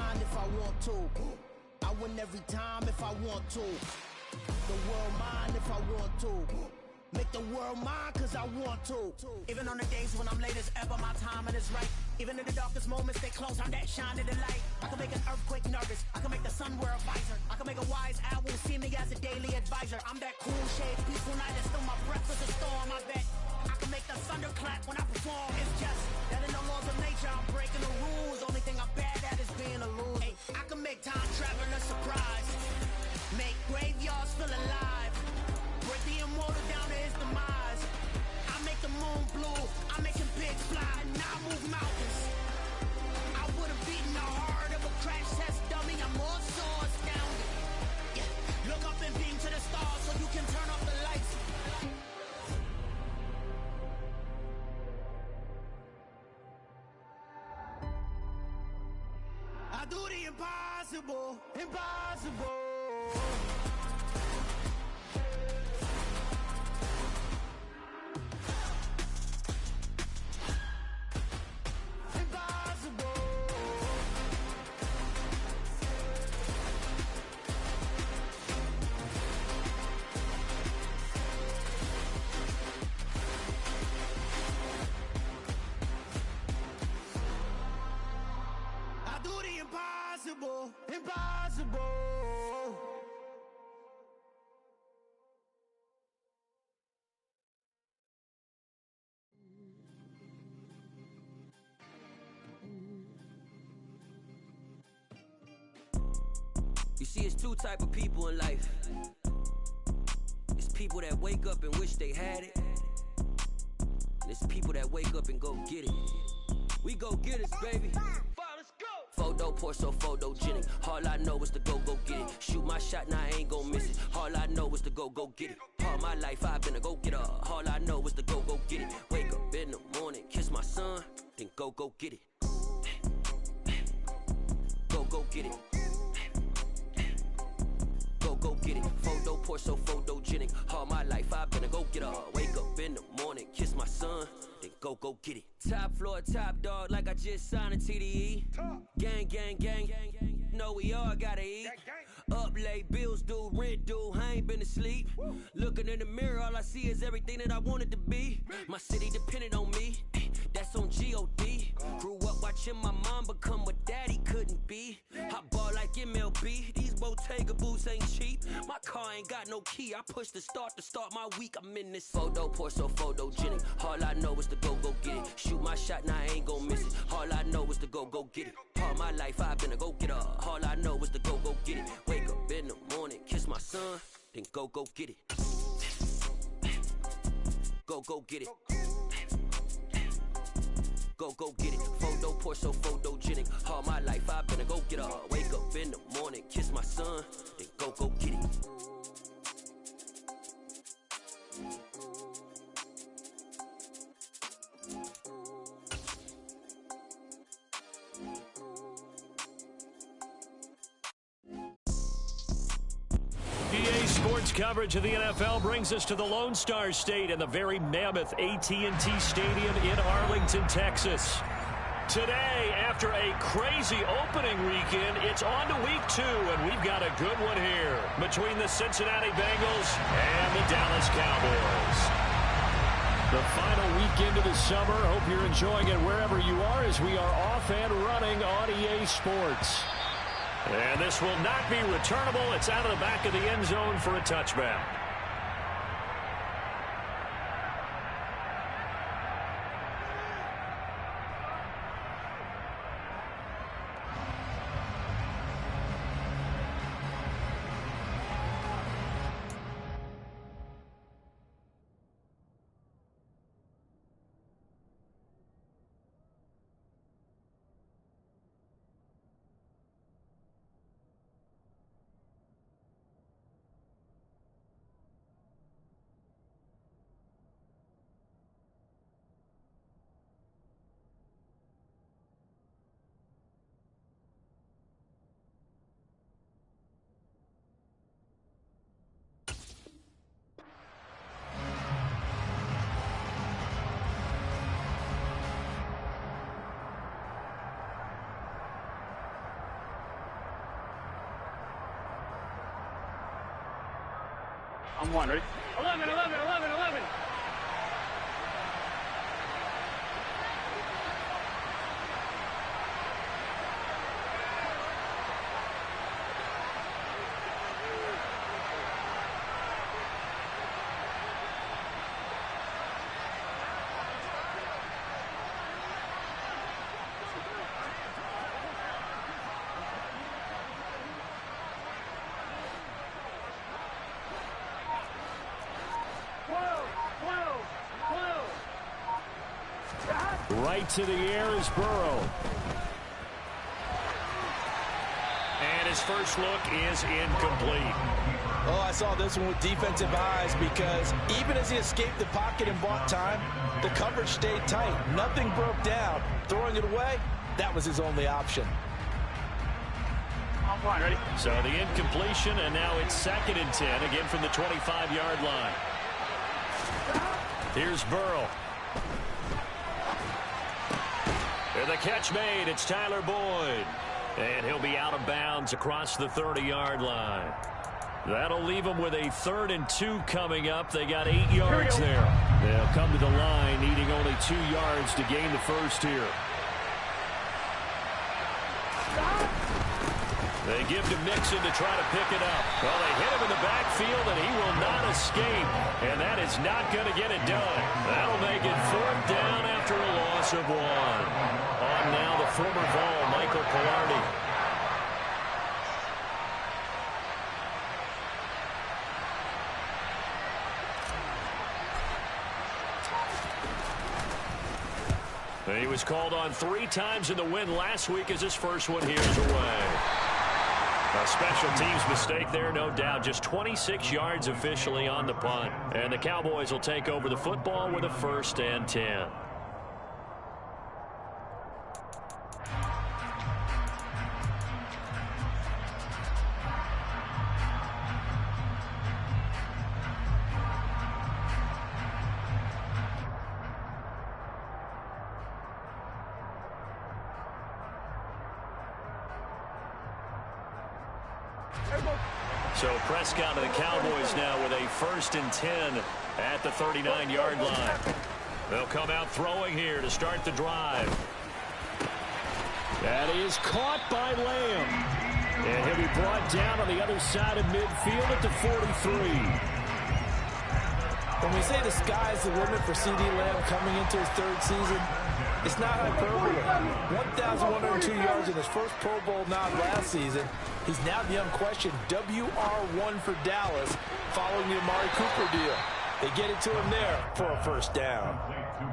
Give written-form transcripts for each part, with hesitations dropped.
mind if I want to. I win every time if I want to. The world mine if I want to. Make the world mine cause I want to. Even on the days when I'm late as ever, my timing is right. Even in the darkest moments, stay close, I'm that shine of the light. I can make an earthquake nervous, I can make the sun wear a visor. I can make a wise owl see me as a daily advisor. I'm that cool shade, peaceful night, and still my breath is a storm, I bet. I can make the thunder clap when I perform. It's just that in the laws of nature, I'm breaking the rules. Only thing I'm bad at is being a loser. Hey, I can make time travel a surprise. Make graveyards feel alive. Break the immortal down to his demise. I make the moon blue, I'm making pigs fly, now I move mountains. I would've beaten the heart of a crash test dummy, I'm more so astounded. Yeah, look up and beam to the stars so you can turn off the lights. I do the impossible, impossible. Impossible, impossible. You see, it's two type of people in life. It's people that wake up and wish they had it. And it's people that wake up and go get it. We go get it, baby. Photo poor, so photogenic. All I know is to go get it. Shoot my shot, now I ain't gon' miss it. All I know is to go get it. All my life I've been a go-getter. All I know is to go get it. Wake up in the morning, kiss my son, then go get it. Go get it. Go get it. Photo poor, so photogenic. All my life I've been a go-getter. Wake up in the morning, kiss my son, then go get it. Top floor, top dog, like I just signed a TDE. Gang, gang, gang. Know we all gotta eat. Up late, bills due, rent due, I ain't been asleep. Looking in the mirror, all I see is everything that I wanted to be. My city depended on me, that's on G.O.D. Grew up watching my mom become what daddy couldn't be. I ball like MLB, these Bottega boots ain't cheap. My car ain't got no key, I push the start to start my week. I'm in this photo poor, so photogenic. All I know is to go get it. Shoot my shot, now I ain't gon' miss it. All I know is to go get it. All my life I've been a go-getter. All I know is to go get it. Wake up in the morning, kiss my son, then go get it. Go get it. Go get it. Photo poor, so photogenic. All my life I've been a go-getter. Wake up in the morning, kiss my son, then go get it. EA Sports coverage of the NFL brings us to the Lone Star State and the very mammoth AT&T Stadium in Arlington, Texas. Today, after a crazy opening weekend, it's on to week 2, and we've got a good one here between the Cincinnati Bengals and the Dallas Cowboys. The final weekend of the summer. Hope you're enjoying it wherever you are as we are off and running on EA Sports. And this will not be returnable. It's out of the back of the end zone for a touchback. I'm one, ready? 11, 11, 11, 11. Right to the air is Burrow. And his first look is incomplete. Oh, I saw this one with defensive eyes because even as he escaped the pocket and bought time, the coverage stayed tight. Nothing broke down. Throwing it away, that was his only option. I'm one, ready? So the incompletion, and now it's 2nd and 10, again from the 25-yard line. Here's Burrow. And the catch made. It's Tyler Boyd. And he'll be out of bounds across the 30-yard line. That'll leave them with a 3rd and 2 coming up. They got 8 yards there. They'll come to the line needing only 2 yards to gain the first here. They give to Mixon to try to pick it up. Well, they hit him in the backfield, and he will not escape. And that is not going to get it done. That'll make it 4th down after a loss of 1. On now the former Vol, Michael Pilardi. He was called on 3 times in the win last week as his first one here is away. A special teams mistake there, no doubt. Just 26 yards officially on the punt. And the Cowboys will take over the football with a 1st and 10. So Prescott of the Cowboys now with a 1st and 10 at the 39-yard line. They'll come out throwing here to start the drive. That is caught by Lamb. And he'll be brought down on the other side of midfield at the 43. When we say the sky's the limit for C.D. Lamb coming into his 3rd season, it's not hyperbole. 1,102 yards in his first Pro Bowl nod last season. He's now the unquestioned WR1 for Dallas following the Amari Cooper deal. They get it to him there for a 1st down.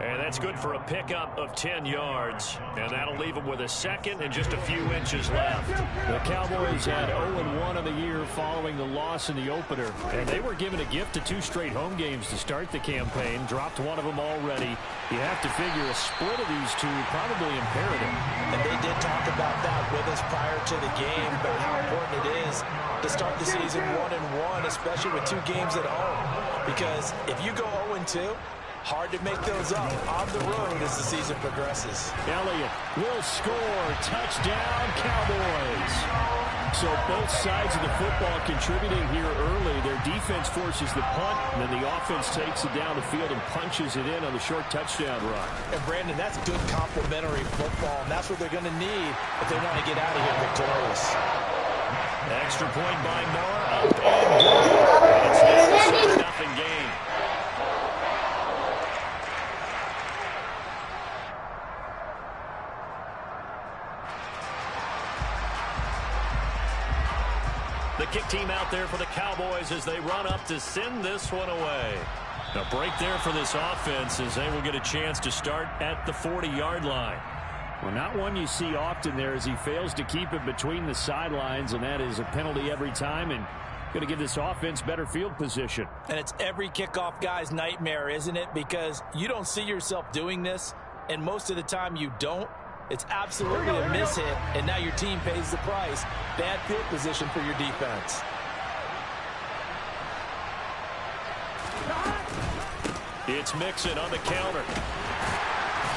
And that's good for a pickup of 10 yards. And that'll leave them with a 2nd and just a few inches left. The Cowboys had 0-1 on the year following the loss in the opener. And they were given a gift of 2 straight home games to start the campaign. Dropped one of them already. You have to figure a split of these 2 probably imperative. And they did talk about that with us prior to the game, about how important it is to start the season 1-1, especially with 2 games at home. Because if you go 0-2, hard to make those up on the road as the season progresses. Elliott will score. Touchdown, Cowboys. So both sides of the football contributing here early. Their defense forces the punt, and then the offense takes it down the field and punches it in on the short touchdown run. And, Brandon, that's good complementary football, and that's what they're going to need if they want to get out of here victorious. Extra point by Moore. Up and good. And it's now a 7-0 game. The kick team out there for the Cowboys as they run up to send this one away. A break there for this offense as they will get a chance to start at the 40-yard line. Well, not one you see often there as he fails to keep it between the sidelines, and that is a penalty every time and going to give this offense better field position. And it's every kickoff guy's nightmare, isn't it? Because you don't see yourself doing this, and most of the time you don't. It's absolutely a mishit, and now your team pays the price. Bad field position for your defense. It's Mixon on the counter.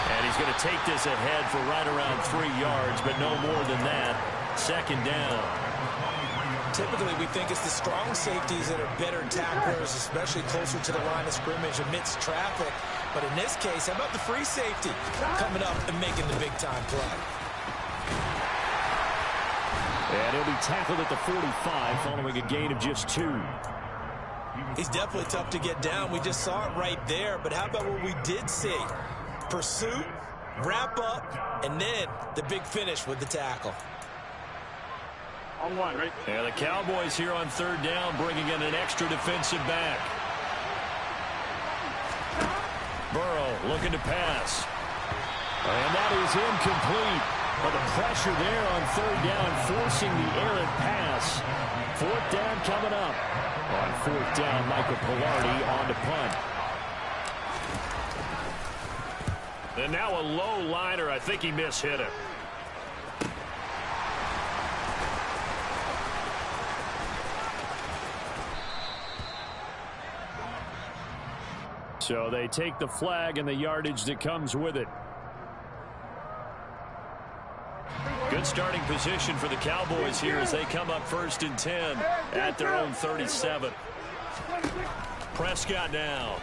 And he's going to take this ahead for right around 3 yards, but no more than that. 2nd down. Typically, we think it's the strong safeties that are better tacklers, especially closer to the line of scrimmage amidst traffic. But in this case, how about the free safety coming up and making the big-time play? And he'll be tackled at the 45 following a gain of just 2. He's definitely tough to get down. We just saw it right there. But how about what we did see? Pursuit, wrap up, and then the big finish with the tackle. On one, right? And the Cowboys here on 3rd down, bringing in an extra defensive back. Burrow looking to pass. And that is incomplete. But the pressure there on 3rd down, forcing the errant pass. 4th down coming up. On 4th down, Michael Pilardi on to punt. And now a low liner. I think he mishit it. So they take the flag and the yardage that comes with it. Good starting position for the Cowboys here as they come up 1st and 10 at their own 37. Prescott now.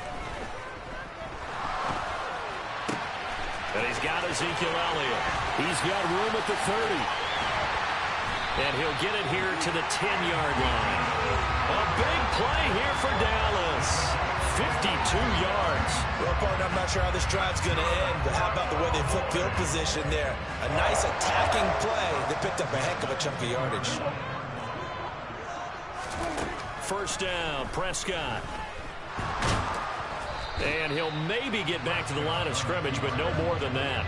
And he's got Ezekiel Elliott. He's got room at the 30. And he'll get it here to the 10-yard line. A big play here for Dallas. 52 yards. Well, partner, I'm not sure how this drive's going to end, but how about the way they flip field position there? A nice attacking play that picked up a heck of a chunk of yardage. 1st down, Prescott. And he'll maybe get back to the line of scrimmage, but no more than that.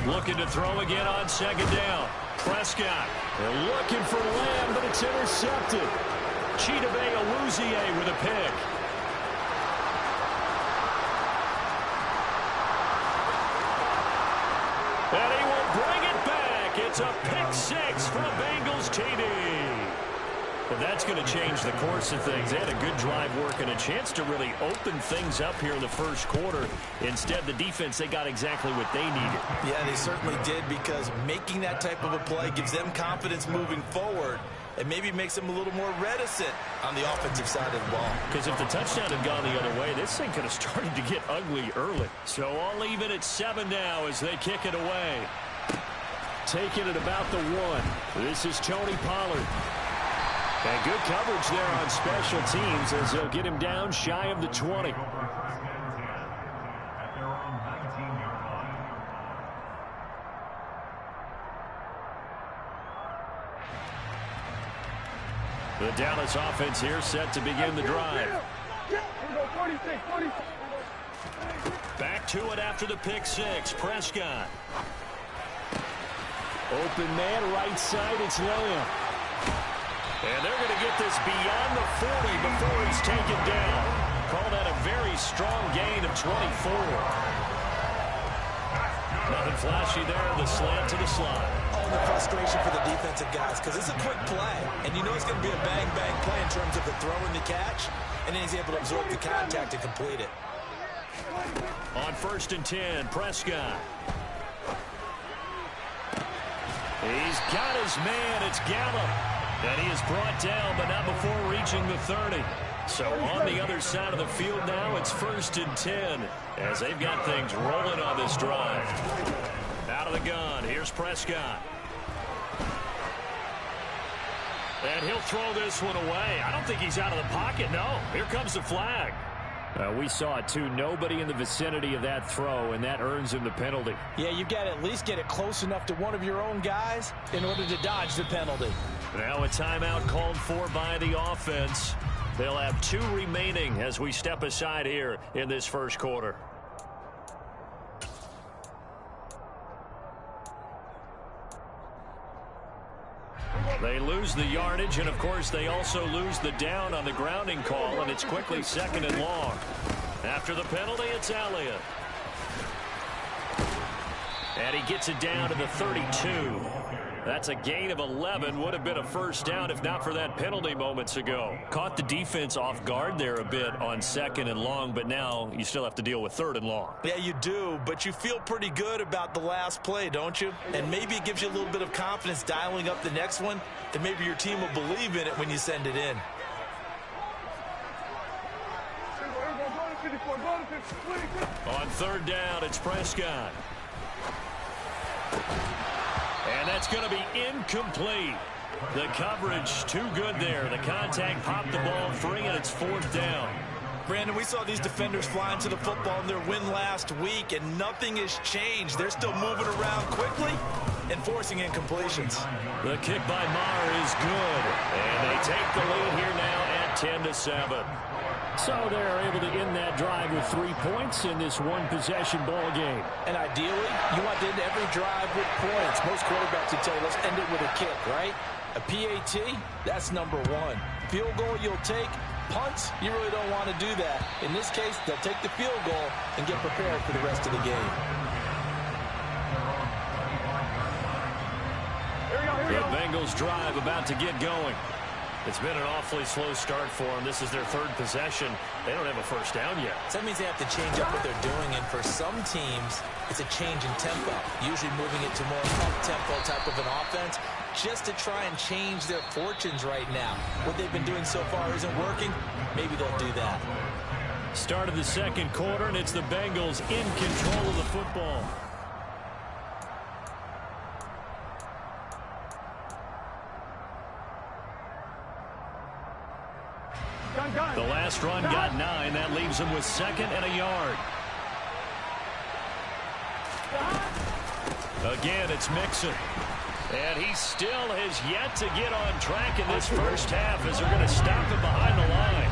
Looking to throw again on 2nd down. Prescott. They're looking for Lamb, but it's intercepted. Chidobe Awuzie with a pick. And he will bring it back. It's a pick 6 for a Bengals TD. But that's going to change the course of things. They had a good drive work and a chance to really open things up here in the 1st quarter. Instead, the defense, they got exactly what they needed. Yeah, they certainly did, because making that type of a play gives them confidence moving forward and maybe makes them a little more reticent on the offensive side of the ball. Because if the touchdown had gone the other way, this thing could have started to get ugly early. So I'll leave it at 7 now as they kick it away. Taking it about the 1. This is Tony Pollard. And good coverage there on special teams as they'll get him down shy of the 20. The Dallas offense here set to begin the drive. Back to it after the pick 6. Prescott. Open man, right side, it's Lamb. And they're going to get this beyond the 40 before he's taken down. Call that a very strong gain of 24. Nothing flashy there. The slant to the slot. Oh, the frustration for the defensive guys, because it's a quick play. And you know it's going to be a bang-bang play in terms of the throw and the catch. And then he's able to absorb the contact and complete it. On 1st and 10, Prescott. He's got his man. It's Gallup. And he is brought down, but not before reaching the 30. So on the other side of the field now, it's 1st and 10 as they've got things rolling on this drive. Out of the gun, here's Prescott. And he'll throw this one away. I don't think he's out of the pocket, no. Here comes the flag. We saw it too. Nobody in the vicinity of that throw, and that earns him the penalty. Yeah, you've got to at least get it close enough to one of your own guys in order to dodge the penalty. Now a timeout called for by the offense. They'll have 2 remaining as we step aside here in this 1st quarter. They lose the yardage, and of course they also lose the down on the grounding call, and it's quickly 2nd and long. After the penalty, it's Elliott. And he gets it down to the 32. That's a gain of 11. Would have been a first down if not for that penalty moments ago. Caught the defense off guard there a bit on 2nd and long, but now you still have to deal with 3rd and long. Yeah, you do, but you feel pretty good about the last play, don't you? And maybe it gives you a little bit of confidence dialing up the next one, that maybe your team will believe in it when you send it in. On 3rd down, it's Prescott. And that's going to be incomplete. The coverage too good there. The contact popped the ball free, and it's 4th down. Brandon, we saw these defenders flying to the football in their win last week, and nothing has changed. They're still moving around quickly and forcing incompletions. The kick by Maher is good, and they take the lead here now at 10-7. So they're able to end that drive with 3 points in this one-possession ball game. And ideally, you want to end every drive with points. Most quarterbacks would tell you, let's end it with a kick, right? A PAT, that's number 1. Field goal you'll take. Punts, you really don't want to do that. In this case, they'll take the field goal and get prepared for the rest of the game. The Bengals drive about to get going. It's been an awfully slow start for them. This is their 3rd possession. They don't have a first down yet. So that means they have to change up what they're doing, and for some teams, it's a change in tempo, usually moving it to more up-tempo type of an offense, just to try and change their fortunes right now. What they've been doing so far isn't working. Maybe they'll do that. Start of the 2nd quarter, and it's the Bengals in control of the football. The last run got 9. That leaves him with 2nd and a yard. Again, it's Mixon. And he still has yet to get on track in this first half as they're going to stop him behind the line.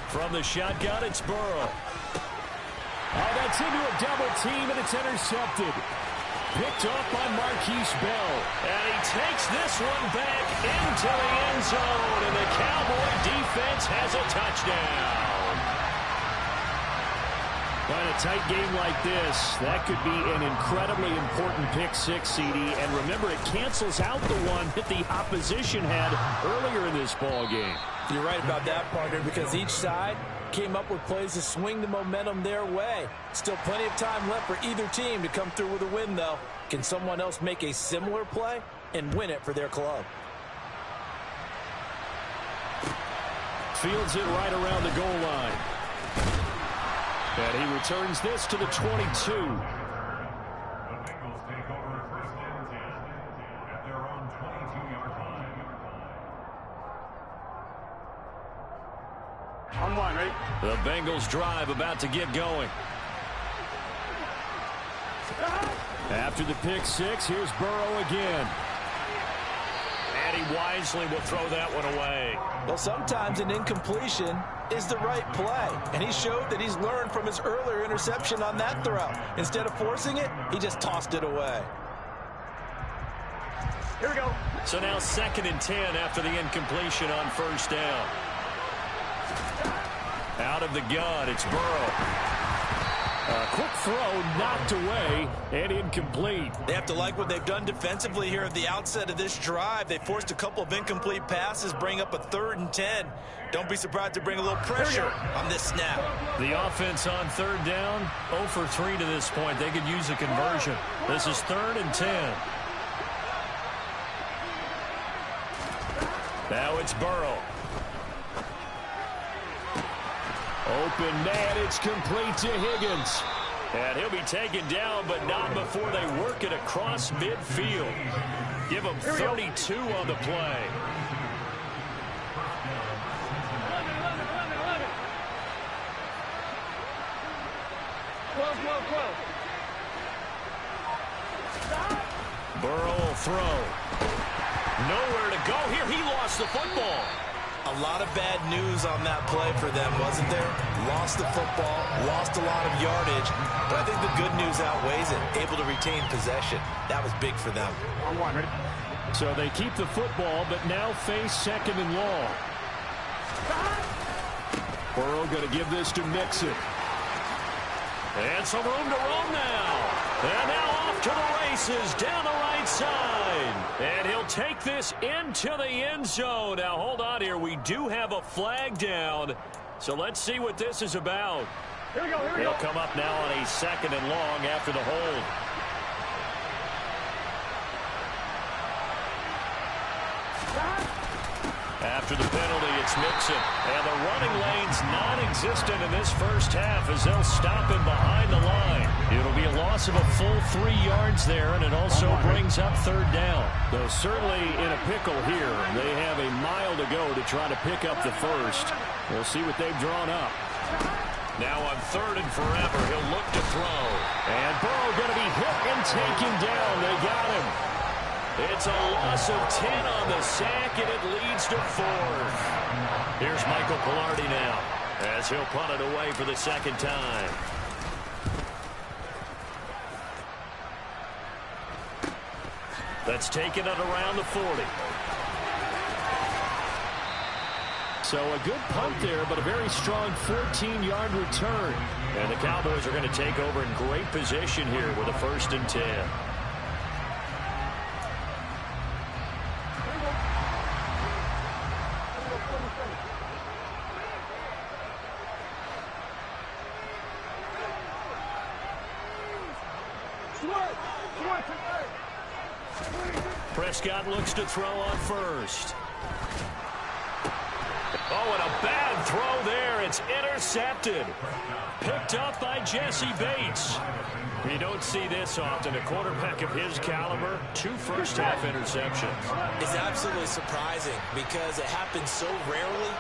From the shotgun, it's Burrow. Oh, that's into a double team, and it's intercepted. Picked off by Marquise Bell. And he takes this one back into the end zone, and the Cowboy defense has a touchdown. But in a tight game like this, that could be an incredibly important pick six, CD. And remember, it cancels out the one that the opposition had earlier in this ball game. You're right about that, partner, because each side came up with plays to swing the momentum their way. Still plenty of time left for either team to come through with a win, though. Can someone else make a similar play and win it for their club? Fields it right around the goal line. And he returns this to the 22. On 1, right? The Bengals drive about to get going. After the pick six, here's Burrow again. And he wisely will throw that one away. Well, sometimes an incompletion is the right play. And he showed that he's learned from his earlier interception on that throw. Instead of forcing it, he just tossed it away. Here we go. So now 2nd and 10 after the incompletion on first down. Out of the gun, it's Burrow. A quick throw knocked away and incomplete. They have to like what they've done defensively here at the outset of this drive. They forced a couple of incomplete passes, bring up a 3rd and 10. Don't be surprised to bring a little pressure on this snap. The offense on 3rd down, 0 for 3 to this point. They could use a conversion. This is 3rd and 10. Now it's Burrow. Open man, it's complete to Higgins. And he'll be taken down, but not before they work it across midfield. Give him 32 on the play. Burrow will throw. Nowhere to go here. He lost the football. A lot of bad news on that play for them, wasn't there? Lost the football, lost a lot of yardage, but I think the good news outweighs it. Able to retain possession. That was big for them. On one, ready? So they keep the football, but now face 2nd and long. Burrow going to give this to Mixon. And some room to roam now. And now off to the races down the right side. And he'll take this into the end zone. Now, hold on here. We do have a flag down. So let's see what this is about. Here we go, here we He'll go. come up now on a 2nd and long after the hold. After the penalty, it's Mixon. And the running lane's non-existent in this first half as they'll stop him behind the line. It'll be a loss of a full 3 yards there, and it also brings up 3rd down. Though certainly in a pickle here. They have a mile to go to try to pick up the first. We'll see what they've drawn up. Now on 3rd and forever, he'll look to throw. And Burrow going to be hit and taken down. They got him. It's a loss of 10 on the sack, and it leads to 4th. Here's Michael Pilardi now as he'll punt it away for the 2nd time. That's taken it around the 40. So a good punt there, but a very strong 14-yard return. And the Cowboys are going to take over in great position here with a 1st and 10. Prescott looks to throw on 1st. Oh, and a bad throw there. It's intercepted. Picked up by Jesse Bates. You don't see this often. A quarterback of his caliber, 2 first-half interceptions. It's absolutely surprising because it happens so rarely.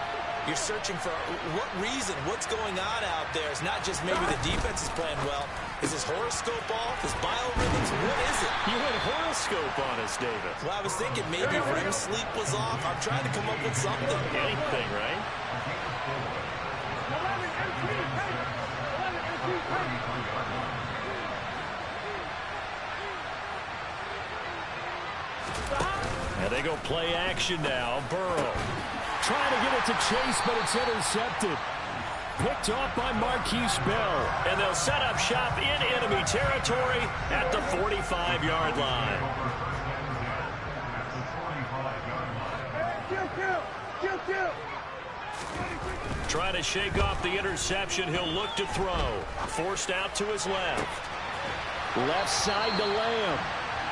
You're searching for what reason, what's going on out there. It's not just maybe the defense is playing well. Is his horoscope off? His biorhythms? What is it? You went horoscope on us, David. Well, I was thinking maybe REM sleep was off. I'm trying to come up with something. Anything, right? And they go play action now. Burrow trying to get it to Chase, but it's intercepted. Picked off by Marquise Bell. And they'll set up shop in enemy territory at the 45-yard line. Trying to shake off the interception. He'll look to throw. Forced out to his left. Left side to Lamb.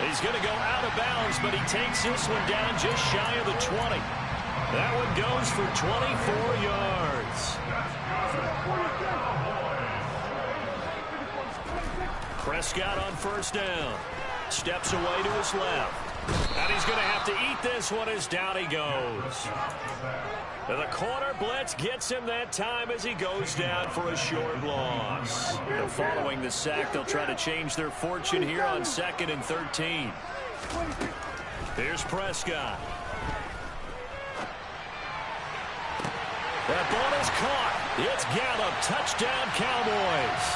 He's going to go out of bounds, but he takes this one down just shy of the 20. That one goes for 24 yards. Prescott on 1st down. Steps away to his left. And he's going to have to eat this one as down he goes. And the corner blitz gets him that time as he goes down for a short loss. And following the sack, they'll try to change their fortune here on 2nd and 13. Here's Prescott. That ball is caught. It's Gallup. Touchdown, Cowboys.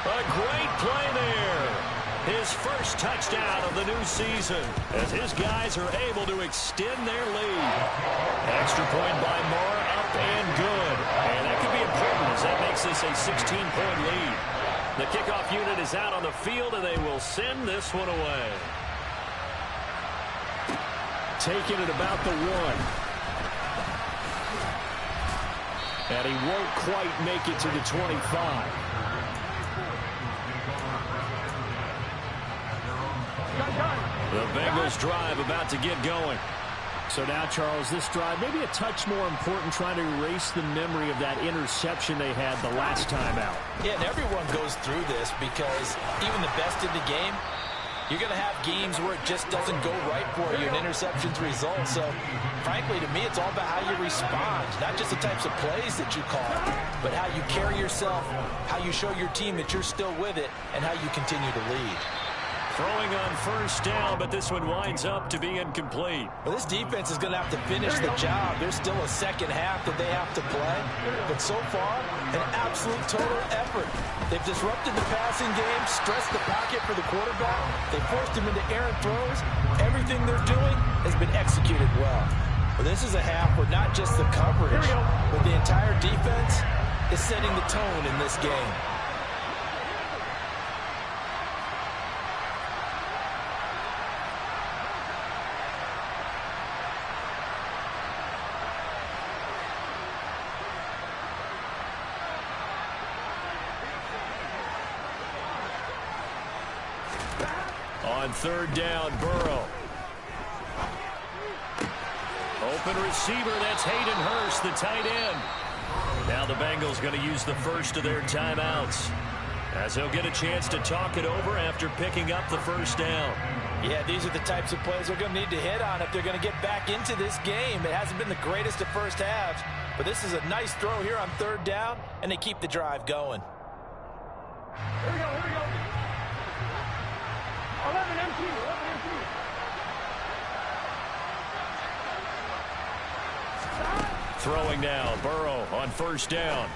A great play there. His first touchdown of the new season as his guys are able to extend their lead. Extra point by Moore, up and good. And that could be important as that makes this a 16-point lead. The kickoff unit is out on the field, and they will send this one away. Taking it about the 1. And he won't quite make it to the 25. The Bengals drive about to get going. So now, Charles, this drive maybe a touch more important, trying to erase the memory of that interception they had the last time out. Yeah, and everyone goes through this because even the best in the game, you're going to have games where it just doesn't go right for you, and interceptions result. So, frankly, to me, it's all about how you respond, not just the types of plays that you call, but how you carry yourself, how you show your team that you're still with it, and how you continue to lead. Throwing on first down, but this one winds up to be incomplete. Well, this defense is going to have to finish the job. There's still a second half that they have to play. But so far, an absolute total effort. They've disrupted the passing game, stressed the pocket for the quarterback. They forced him into errant throws. Everything they're doing has been executed well. Well, this is a half where not just the coverage, but the entire defense is setting the tone in this game. On third down, Burrow. Open receiver, that's Hayden Hurst, the tight end. Now the Bengals going to use the first of their timeouts, as they'll get a chance to talk it over after picking up the first down. Yeah, these are the types of plays they're going to need to hit on if they're going to get back into this game. It hasn't been the greatest of first halves, but this is a nice throw here on third down, and they keep the drive going. Here we go, here we go. 11 empty, 11 empty. Throwing now, Burrow on first down.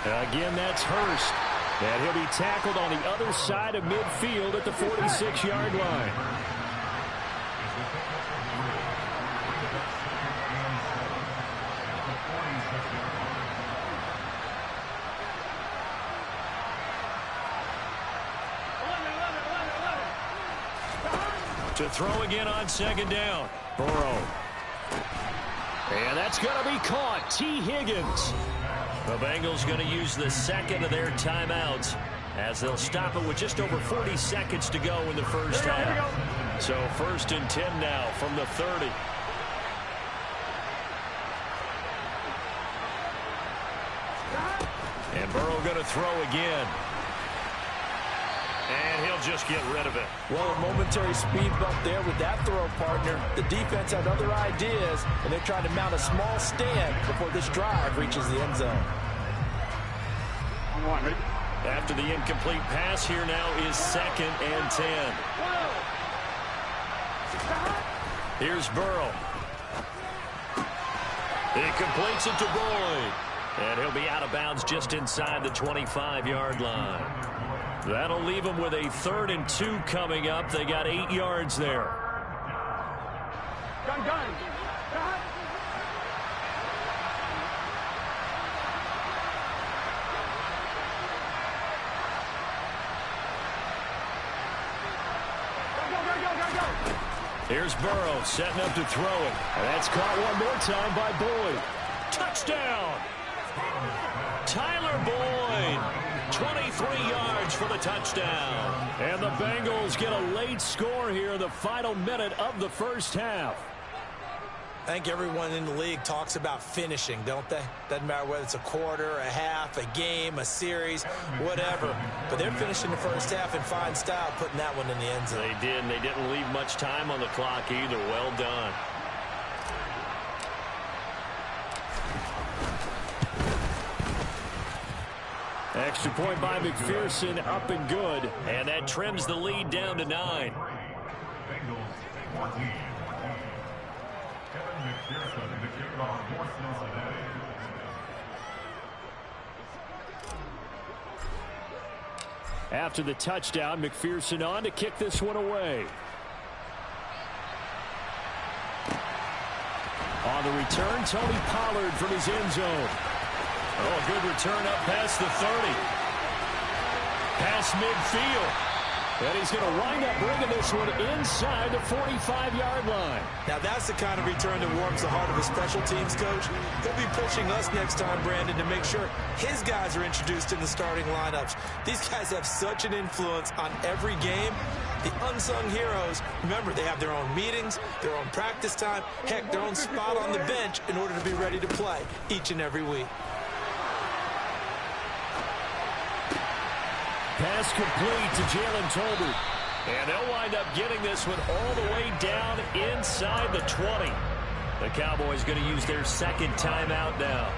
Again, that's Hurst. And he'll be tackled on the other side of midfield at the 46-yard line. To throw again on second down. Burrow. And that's going to be caught. T. Higgins. The Bengals going to use the second of their timeouts, as they'll stop it with just over 40 seconds to go in the first half. So first and 10 now from the 30. And Burrow going to throw again. And he'll just get rid of it. Well, a momentary speed bump there with that throw, partner. The defense had other ideas, and they're trying to mount a small stand before this drive reaches the end zone. After the incomplete pass, here now is second and 10. Here's Burrow. He completes it to Boyd. And he'll be out of bounds just inside the 25-yard line. That'll leave them with a 3rd and 2 coming up. They got 8 yards there. Gun. Go. Here's Burrow setting up to throw it. And that's caught one more time by Boyd. Touchdown! Tyler Boyd. 23 yards for the touchdown. And the Bengals get a late score here in the final minute of the first half. I think everyone in the league talks about finishing, don't they? Doesn't matter whether it's a quarter, a half, a game, a series, whatever. But they're finishing the first half in fine style, putting that one in the end zone. They did, and they didn't leave much time on the clock either. Well done. Extra point by McPherson, up and good. And that trims the lead down to 9. After the touchdown, McPherson on to kick this one away. On the return, Tony Pollard from his end zone. Oh, a good return up past the 30. Past midfield. And he's going to wind up bringing this one inside the 45-yard line. Now, that's the kind of return that warms the heart of a special teams coach. He'll be pushing us next time, Brandon, to make sure his guys are introduced in the starting lineups. These guys have such an influence on every game. The unsung heroes, remember, they have their own meetings, their own practice time, heck, their own spot on the bench in order to be ready to play each and every week. Pass complete to Jalen Tolbert. And they'll wind up getting this one all the way down inside the 20. The Cowboys going to use their second timeout now,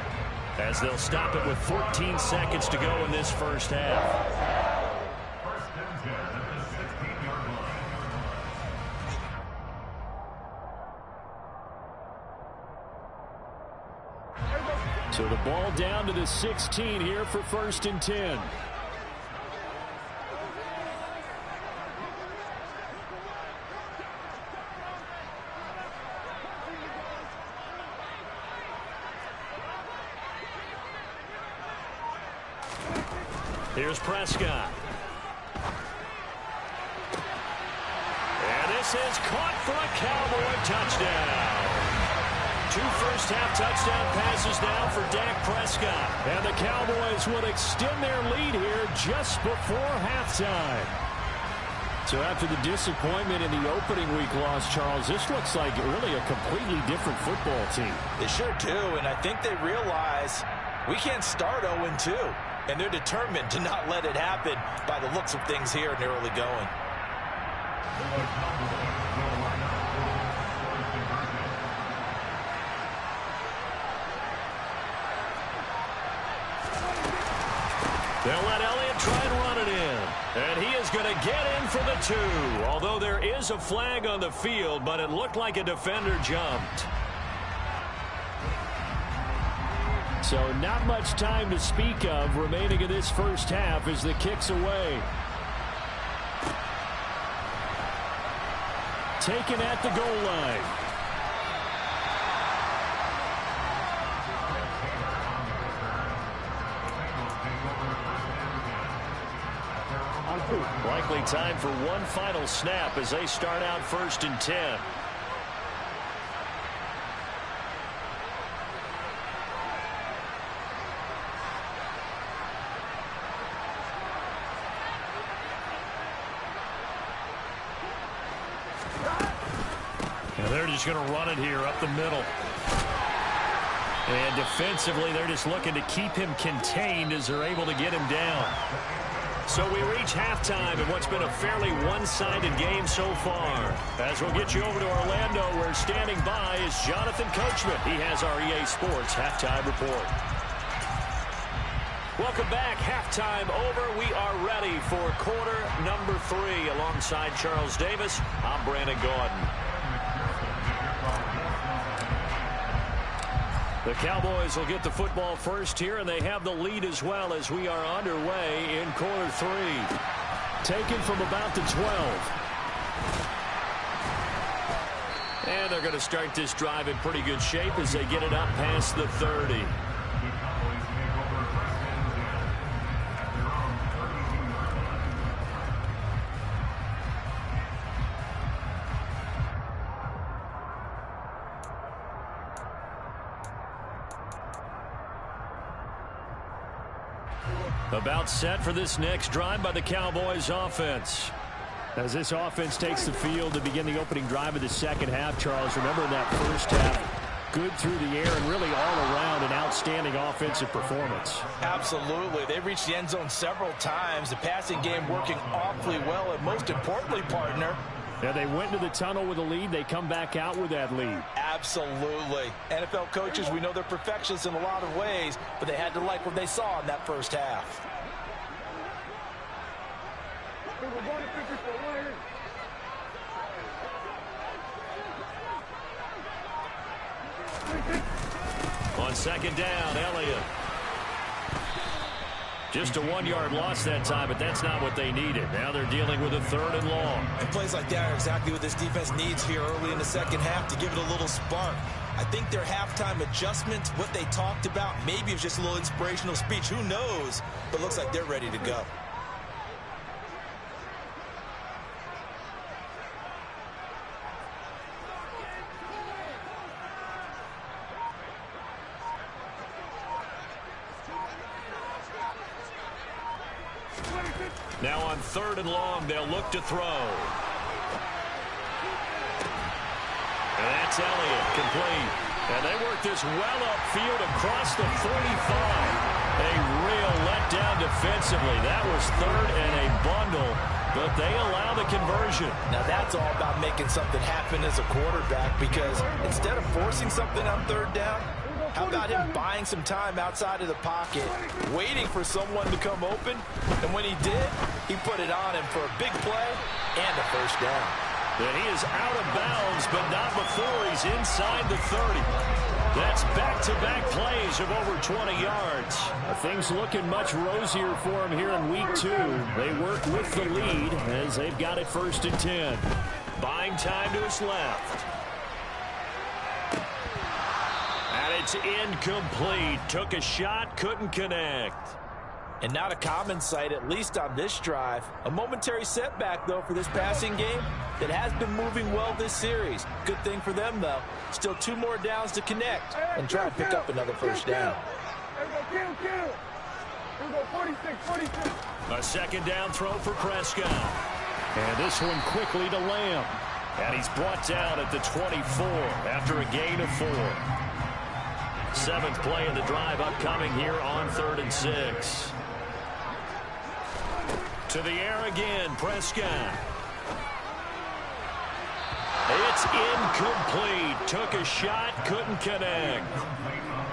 as they'll stop it with 14 seconds to go in this first half. So the ball down to the 16 here for 1st and 10. Here's Prescott. And this is caught for a Cowboy touchdown. 2 first-half touchdown passes now for Dak Prescott. And the Cowboys will extend their lead here just before halftime. So after the disappointment in the opening week loss, Charles, this looks like really a completely different football team. They sure do, and I think they realize we can't start 0-2. And they're determined to not let it happen by the looks of things here in the early going. They'll let Elliott try and run it in. And he is going to get in for the 2. Although there is a flag on the field, but it looked like a defender jumped. So not much time to speak of remaining in this first half as the kick's away. Taken at the goal line. Likely time for one final snap as they start out 1st and 10. They're just going to run it here up the middle. And defensively, they're just looking to keep him contained as they're able to get him down. So we reach halftime in what's been a fairly one-sided game so far. As we'll get you over to Orlando, where standing by is Jonathan Coachman. He has our EA Sports Halftime Report. Welcome back. Halftime over. We are ready for quarter number 3. Alongside Charles Davis, I'm Brandon Gordon. The Cowboys will get the football first here, and they have the lead as well as we are underway in quarter 3. Taken from about the 12. And they're going to start this drive in pretty good shape as they get it up past the 30. About set for this next drive by the Cowboys offense. As this offense takes the field to begin the opening drive of the second half, Charles, remember in that first half, good through the air and really all around an outstanding offensive performance. Absolutely. They reached the end zone several times. The passing game working awfully well, and most importantly, partner, yeah, they went to the tunnel with a lead. They come back out with that lead. Absolutely. NFL coaches, we know they're perfectionists in a lot of ways, but they had to like what they saw in that first half. On second down, Elliott. Just a 1-yard loss that time, but that's not what they needed. Now they're dealing with a 3rd and long. And plays like that are exactly what this defense needs here early in the second half to give it a little spark. I think their halftime adjustments, what they talked about, maybe it was just a little inspirational speech. Who knows? But looks like they're ready to go. Now on 3rd and long, they'll look to throw. And that's Elliott, complete. And they work this well upfield across the 45. A real letdown defensively. That was 3rd and a bundle, but they allow the conversion. Now that's all about making something happen as a quarterback, because instead of forcing something on 3rd down, how about him buying some time outside of the pocket, waiting for someone to come open, and when he did, he put it on him for a big play and a first down. And he is out of bounds, but not before he's inside the 30. That's back-to-back plays of over 20 yards. Things looking much rosier for him here in week 2. They work with the lead as they've got it 1st and 10. Buying time to his left. And it's incomplete. Took a shot, couldn't connect. And not a common sight, at least on this drive. A momentary setback, though, for this passing game that has been moving well this series. Good thing for them, though. Still 2 more downs to connect and try to pick up another first down. Here we go, 46. A 2nd down throw for Prescott. And this one quickly to Lamb. And he's brought down at the 24 after a gain of 4. 7th play of the drive upcoming here on 3rd and 6. To the air again, Prescott. It's incomplete. Took a shot, couldn't connect.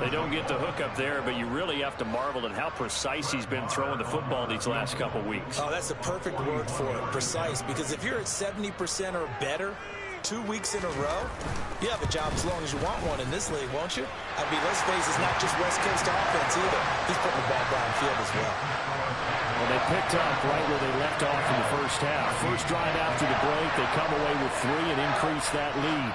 They don't get the hook up there, but you really have to marvel at how precise he's been throwing the football these last couple weeks. Oh, that's the perfect word for it, precise, because if you're at 70% or better 2 weeks in a row, you have a job as long as you want one in this league, won't you? I mean, let's face it, it's not just West Coast offense either. He's putting the ball downfield as well. Well, they picked up right where they left off in the first half. First drive after the break, they come away with 3 and increase that lead.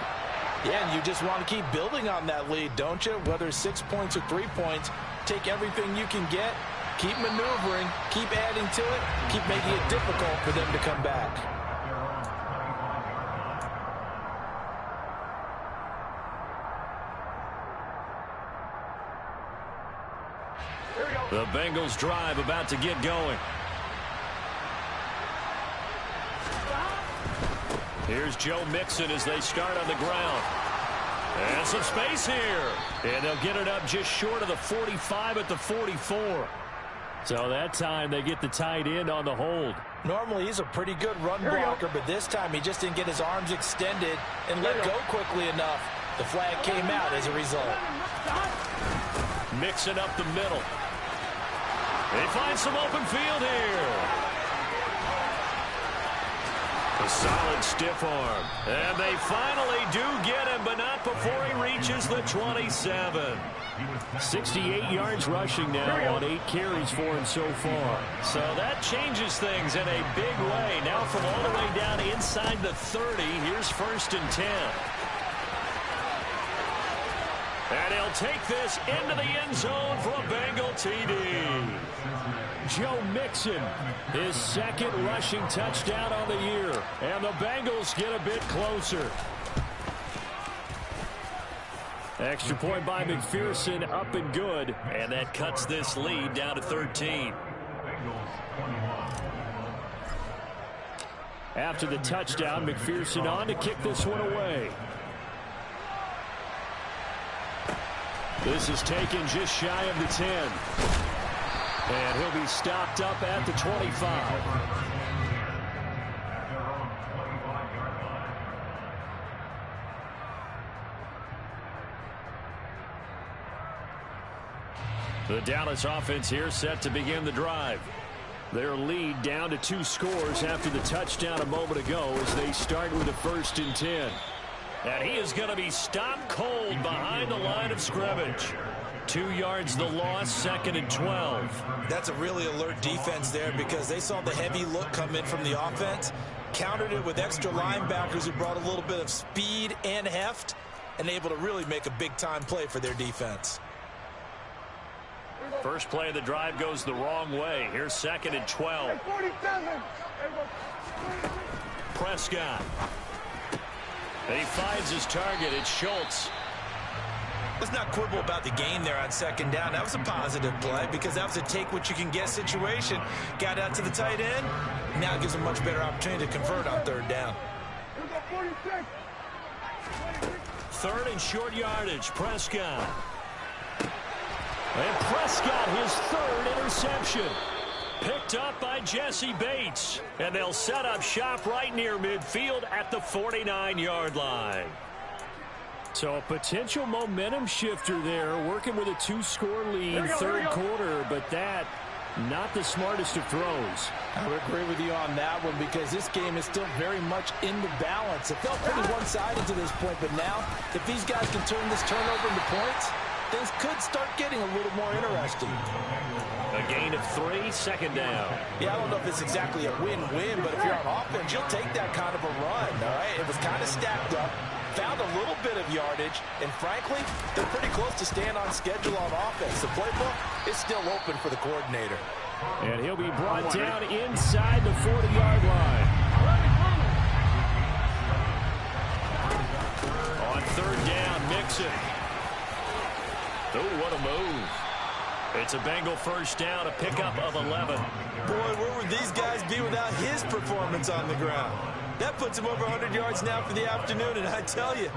Yeah, and you just want to keep building on that lead, don't you? Whether it's 6 points or 3 points, take everything you can get, keep maneuvering, keep adding to it, keep making it difficult for them to come back. The Bengals drive about to get going. Here's Joe Mixon as they start on the ground. And some space here. And they'll get it up just short of the 45 at the 44. So that time they get the tight end on the hold. Normally he's a pretty good run blocker, but this time he just didn't get his arms extended and let go quickly enough. The flag came out as a result. Mixing up the middle. They find some open field here. A solid stiff arm. And they finally do get him, but not before he reaches the 27. 68 yards rushing now on 8 carries for him so far. So that changes things in a big way. Now from all the way down inside the 30, here's 1st and 10. And he'll take this into the end zone for a Bengal TD. Joe Mixon, his 2nd rushing touchdown on the year. And the Bengals get a bit closer. Extra point by McPherson, up and good. And that cuts this lead down to 13. After the touchdown, McPherson on to kick this one away. This is taken just shy of the 10. And he'll be stopped up at the 25. The Dallas offense here set to begin the drive. Their lead down to 2 scores after the touchdown a moment ago as they start with a 1st and 10. And he is going to be stopped cold behind the line of scrimmage. 2 yards the loss, 2nd and 12. That's a really alert defense there because they saw the heavy look come in from the offense, countered it with extra linebackers who brought a little bit of speed and heft, and able to really make a big-time play for their defense. First play of the drive goes the wrong way. Here's 2nd and 12. Prescott. He finds his target. It's Schultz. Let's not quibble about the gain there on 2nd down. That was a positive play because that was a take-what-you-can-get situation. Got out to the tight end. Now it gives them a much better opportunity to convert on 3rd down. 3rd and short yardage. Prescott. And Prescott, his 3rd interception. Picked up by Jesse Bates. And they'll set up shop right near midfield at the 49-yard line. So a potential momentum shifter there, working with a 2-score lead, 3rd quarter, but that Not the smartest of throws. I would agree with you on that one because this game is still very much in the balance. It felt pretty one-sided to this point, but now if these guys can turn this turnover into points, things could start getting a little more interesting. A gain of 3, second down. Yeah, I don't know if it's exactly a win-win, but if you're on offense, you'll take that kind of a run, all right? It was kind of stacked up, found a little bit of yardage, and frankly, they're pretty close to staying on schedule on offense. The playbook is still open for the coordinator. And he'll be brought down inside the 40-yard line. On third down, Mixon. Oh, what a move. It's a Bengal first down, a pickup of 11. Boy, where would these guys be without his performance on the ground? That puts him over 100 yards now for the afternoon, and I tell you,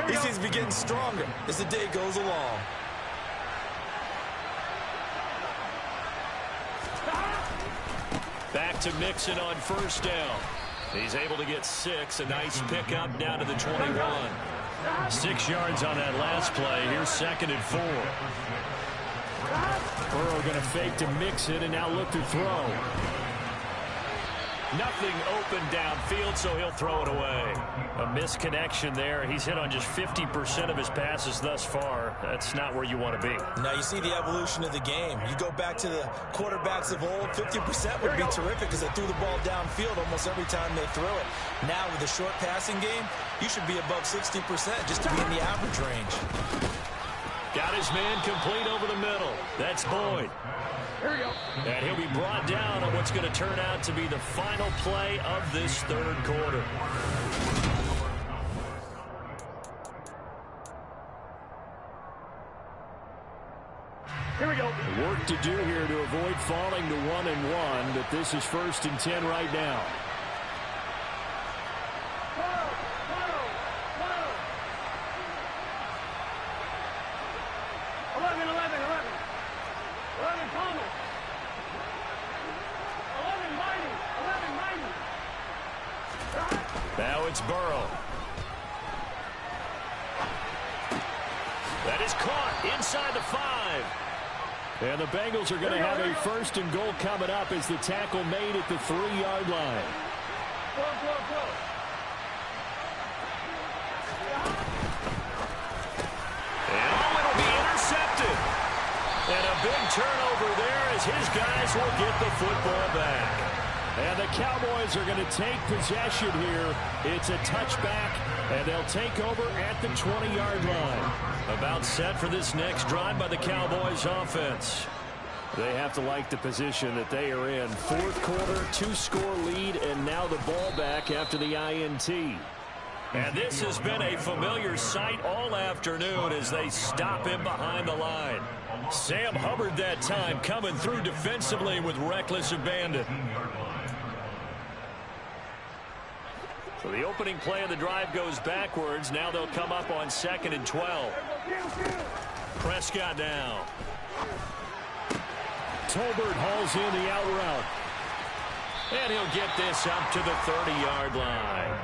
he seems to be getting stronger as the day goes along. Back to Mixon on first down. He's able to get 6, a nice pickup down to the 21. 6 yards on that last play. Here's 2nd and 4. Burrow going to fake to Mixon and now look to throw. Nothing open downfield, so he'll throw it away. A misconnection there. He's hit on just 50% of his passes thus far. That's not where you want to be. Now you see the evolution of the game. You go back to the quarterbacks of old, 50% would be terrific because they threw the ball downfield almost every time they threw it. Now with the short passing game, you should be above 60% just to be in the average range. Got his man complete over the middle. That's Boyd. Here we go. And he'll be brought down on what's going to turn out to be the final play of this third quarter. Here we go. Work to do here to avoid falling to 1-1, but this is 1st and 10 right now. 11 Thomas. 11 Mighty. Now it's Burrow. That is caught inside the 5. And the Bengals are going to have a 1st and goal coming up as the tackle made at the 3-yard line. Go. And it'll be intercepted. And a big turnover there as his guys will get the football back. And the Cowboys are going to take possession here. It's a touchback, and they'll take over at the 20-yard line. About set for this next drive by the Cowboys offense. They have to like the position that they are in. 4th quarter, 2-score lead, and now the ball back after the INT. And this has been a familiar sight all afternoon as they stop him behind the line. Sam Hubbard that time coming through defensively with reckless abandon. So the opening play of the drive goes backwards. Now they'll come up on 2nd and 12. Prescott down. Tolbert hauls in the out route. And he'll get this up to the 30-yard line.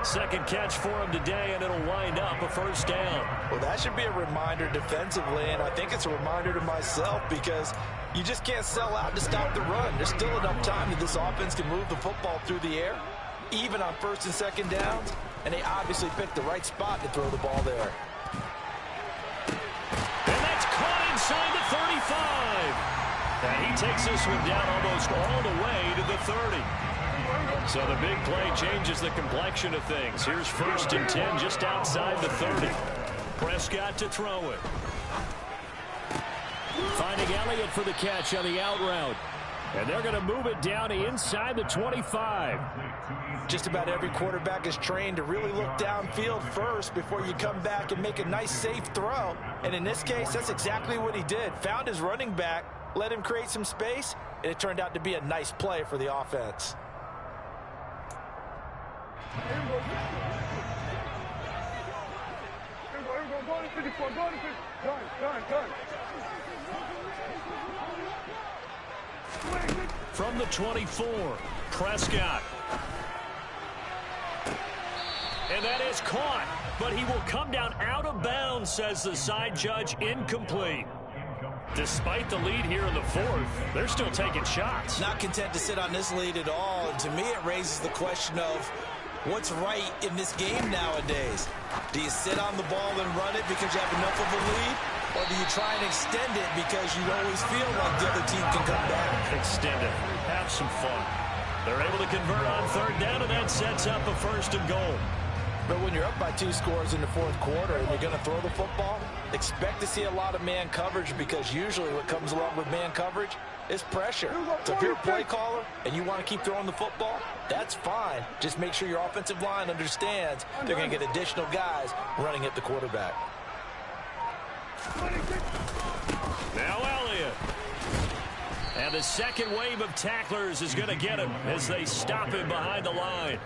2nd catch for him today, and it'll wind up a 1st down. Well, that should be a reminder defensively, and I think it's a reminder to myself because you just can't sell out to stop the run. There's still enough time that this offense can move the football through the air, even on 1st and 2nd downs, and they obviously picked the right spot to throw the ball there. And that's caught inside the 35. And he takes this one down almost all the way to the 30. So the big play changes the complexion of things. Here's 1st and 10 just outside the 30. Prescott to throw it. Finding Elliott for the catch on the out route. And they're going to move it down inside the 25. Just about every quarterback is trained to really look downfield first before you come back and make a nice, safe throw. And in this case, that's exactly what he did. Found his running back, let him create some space, and it turned out to be a nice play for the offense. Here we go. Go to 54. Done. From the 24, Prescott. And that is caught, but he will come down out of bounds, says the side judge, incomplete. Despite the lead here in the fourth, they're still taking shots. Not content to sit on this lead at all. And to me, it raises the question of what's right in this game nowadays. Do you sit on the ball and run it because you have enough of a lead? Or do you try and extend it because you always feel like the other team can come back? Extend it. Have some fun. They're able to convert on third down, and that sets up a 1st and goal. But when you're up by 2 scores in the fourth quarter and you're going to throw the football, expect to see a lot of man coverage, because usually what comes along with man coverage is pressure. So if you're a play caller and you want to keep throwing the football, that's fine. Just make sure your offensive line understands they're going to get additional guys running at the quarterback. Now Elliott. And the second wave of tacklers is going to get him as they stop him behind the line.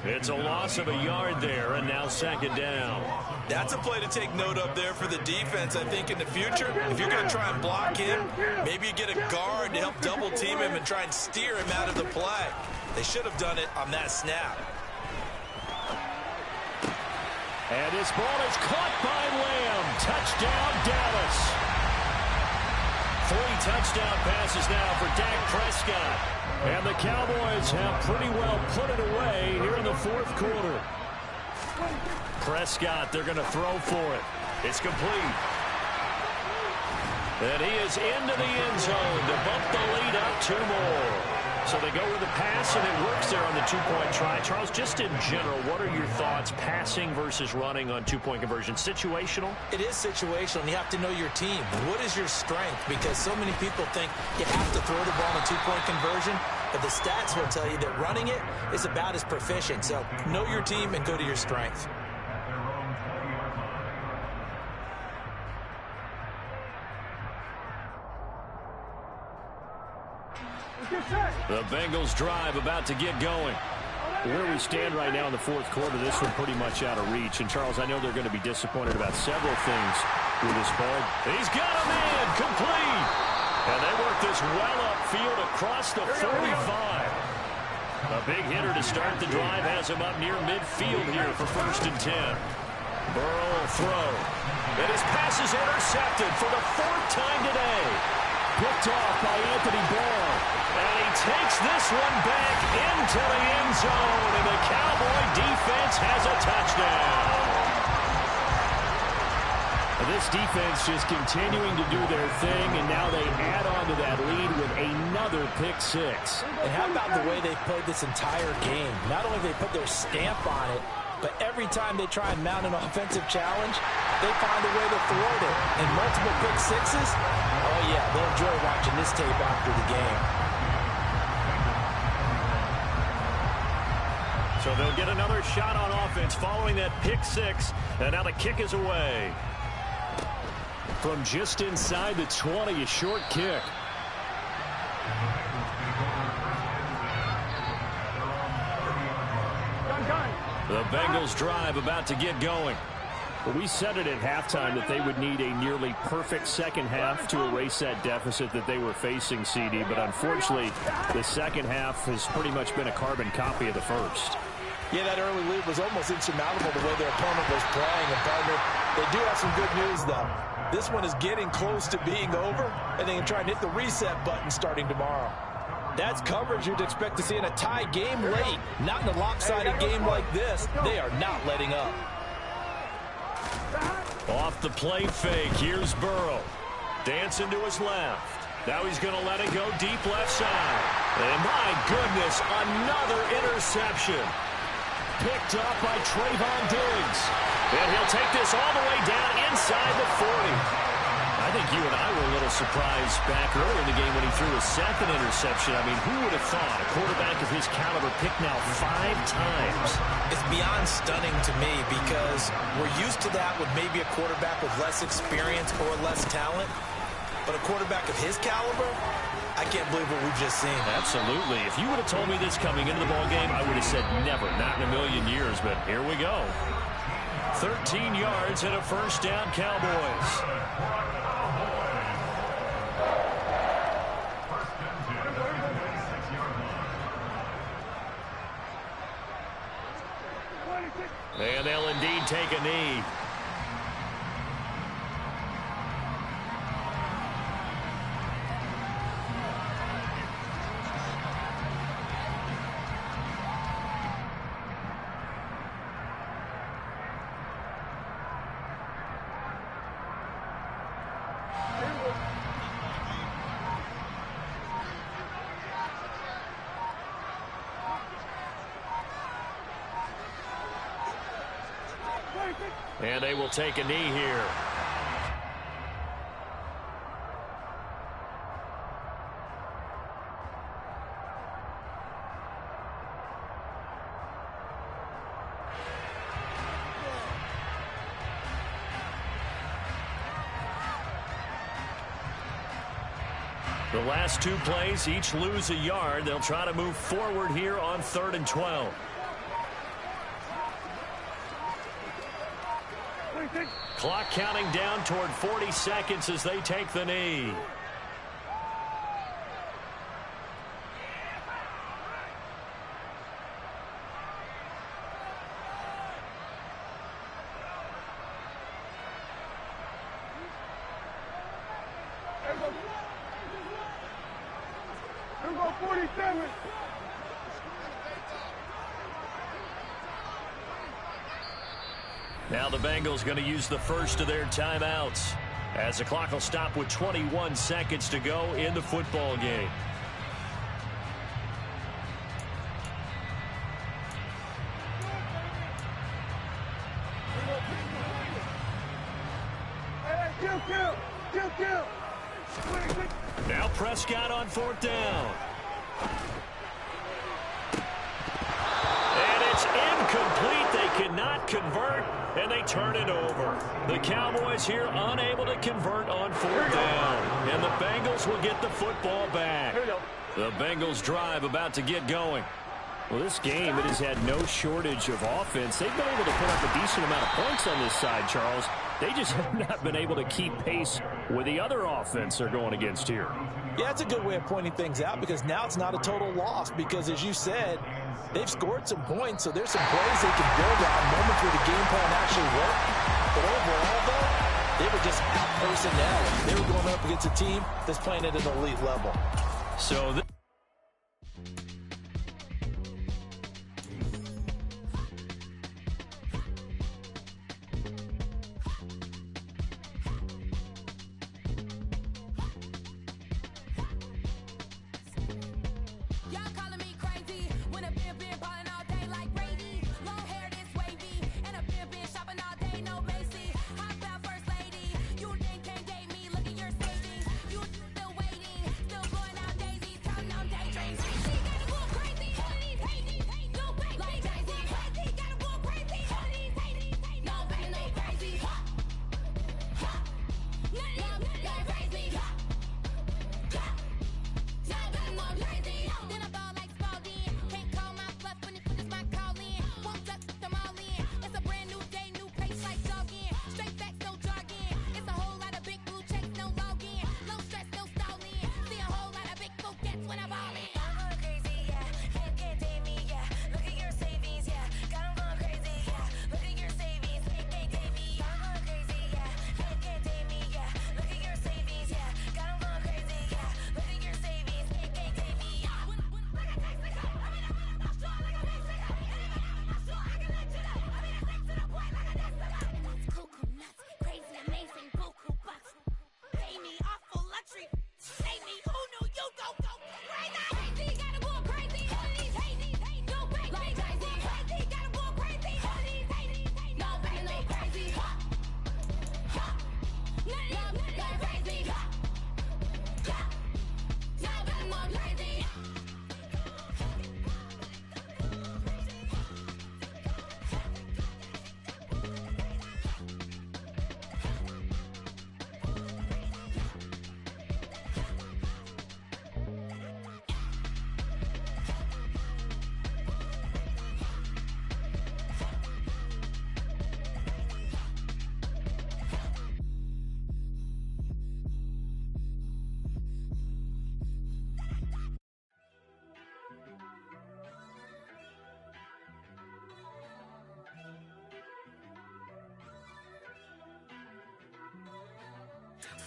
It's a loss of a yard there, and now 2nd down. That's a play to take note of there for the defense, I think, in the future. If you're going to try and block him, maybe you get a guard to help double team him and try and steer him out of the play. They should have done it on that snap. And this ball is caught by Lamb. Touchdown, Dallas. 3 touchdown passes now for Dak Prescott. And the Cowboys have pretty well put it away here in the fourth quarter. Prescott, they're going to throw for it. It's complete. And he is into the end zone to bump the lead up 2 more. So they go with the pass, and it works there on the 2-point try. Charles, just in general, what are your thoughts, passing versus running on 2-point conversion? Situational? It is situational, and you have to know your team. What is your strength? Because so many people think you have to throw the ball in a 2-point conversion, but the stats will tell you that running it is about as proficient. So know your team and go to your strength. The Bengals drive about to get going. Where we stand right now in the fourth quarter, this one pretty much out of reach. And, Charles, I know they're going to be disappointed about several things with this ball. He's got him in, complete. And they work this well upfield across the 45. A big hitter to start the drive has him up near midfield here for 1st and 10. Burrow will throw. And his pass is intercepted for the 4th time today. Picked off by Anthony Bell. And he takes this one back into the end zone. And the Cowboy defense has a touchdown. This defense just continuing to do their thing, and now they add on to that lead with another pick 6. And how about the way they've played this entire game? Not only have they put their stamp on it, but every time they try and mount an offensive challenge, they find a way to thwart it. And multiple pick 6s, oh yeah, they'll enjoy watching this tape after the game. So they'll get another shot on offense following that pick 6, and now the kick is away. From just inside the 20, a short kick. The Bengals drive about to get going. Well, we said it at halftime that they would need a nearly perfect second half to erase that deficit that they were facing, CD. But unfortunately, the second half has pretty much been a carbon copy of the first. Yeah, that early lead was almost insurmountable the way their opponent was playing. And, partner, they do have some good news, though. This one is getting close to being over, and they can try and hit the reset button starting tomorrow. That's coverage you'd expect to see in a tie game late. Not in a lopsided game like this. They are not letting up. Off the play fake, here's Burrow. Dancing to his left. Now he's going to let it go deep left side. And my goodness, another interception. Picked up by Trayvon Diggs. And he'll take this all the way down inside the 40. I think you and I were a little surprised back early in the game when he threw a 2nd interception. I mean, who would have thought a quarterback of his caliber picked now 5 times? It's beyond stunning to me because we're used to that with maybe a quarterback with less experience or less talent. But a quarterback of his caliber, I can't believe what we've just seen. Absolutely. If you would have told me this coming into the ballgame, I would have said never, not in a million years. But here we go. 13 yards and a 1st down, Cowboys. And they'll indeed take a knee. And they will take a knee here. The last two plays, each lose a yard. They'll try to move forward here on 3rd and 12. Clock counting down toward 40 seconds as they take the knee. Here go 47. Now the Bengals going to use the first of their timeouts as the clock will stop with 21 seconds to go in the football game. Kill. Now Prescott on 4th down. And it's incomplete. They cannot convert, and they turn it over. The Cowboys here unable to convert on 4th down. And the Bengals will get the football back. The Bengals drive about to get going. Well, this game, it has had no shortage of offense. They've been able to put up a decent amount of points on this side, Charles. They just have not been able to keep pace with the other offense they're going against here. Yeah, it's a good way of pointing things out because now it's not a total loss because, as you said, they've scored some points, so there's some plays they can build on, moments where the game plan actually worked. But overall, though, they were just out-personnel. They were going up against a team that's playing at an elite level. So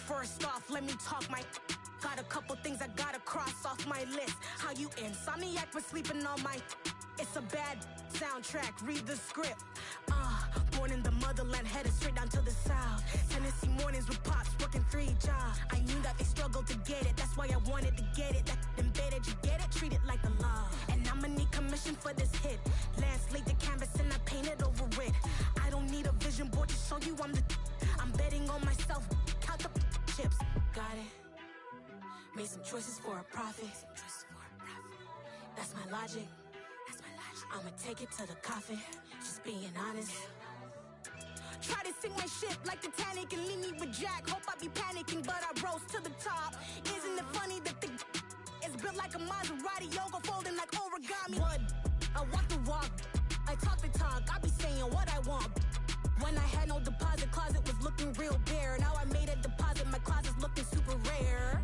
First off, let me talk my... Got a couple things I gotta cross off my list. How you insomniac for sleeping on my... It's a bad soundtrack, read the script. Born in the motherland, headed straight down to the south. Tennessee mornings with pops, working 3 jobs. I knew that they struggled to get it, that's why I wanted to get it. That embedded, you get it, treat it like the law. And I'ma need commission for this hit. Lance laid the canvas and I painted over it. I don't need a vision board. show you I'm betting on myself. Count the chips. Got it. Made some choices for a profit. That's my logic. I'ma take it to the coffin. Just being honest. Try to sink my ship like Titanic and leave me with Jack. Hope I be panicking, but I rose to the top. Isn't it funny that the is built like a Maserati, yoga folding like origami? What? I walk the walk, I talk the talk. I be saying what I want. When I had no deposit, closet was looking real bare. Now I made a deposit, my closet's looking super rare.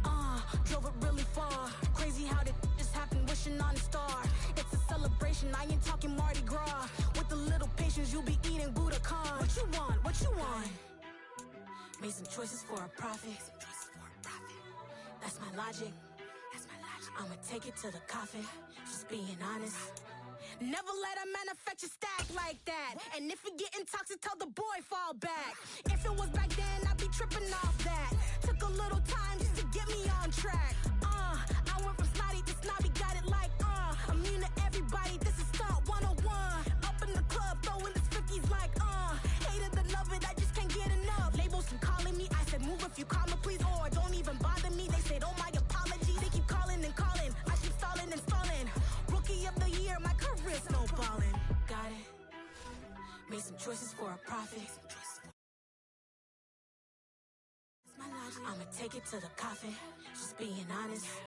Drove it really far. Crazy how did just happen, wishing on a star. It's a celebration, I ain't talking Mardi Gras. With a little patience, you'll be eating Budokan. What you want? What you want? Made some choices for a profit. That's my logic. I'ma take it to the coffin. Just being honest. Never let a manufacture stack like that. And if it getting toxic, tell the boy fall back. If it was back then, I'd be tripping off that. Took a little time just to get me on track. I went from snotty to snobby, got it like, immune to everybody, this is stunt 101. Up in the club, throwing this 50s like, hate it and love it, I just can't get enough. Labels from calling me, I said move if you call me, please, or don't even bother me. They said, oh my apology, they keep calling and calling. I keep stalling and stalling. Rookie of the year, my career snowballing. Got it. Made some choices for a profit. I'ma take it to the coffin. Just being honest.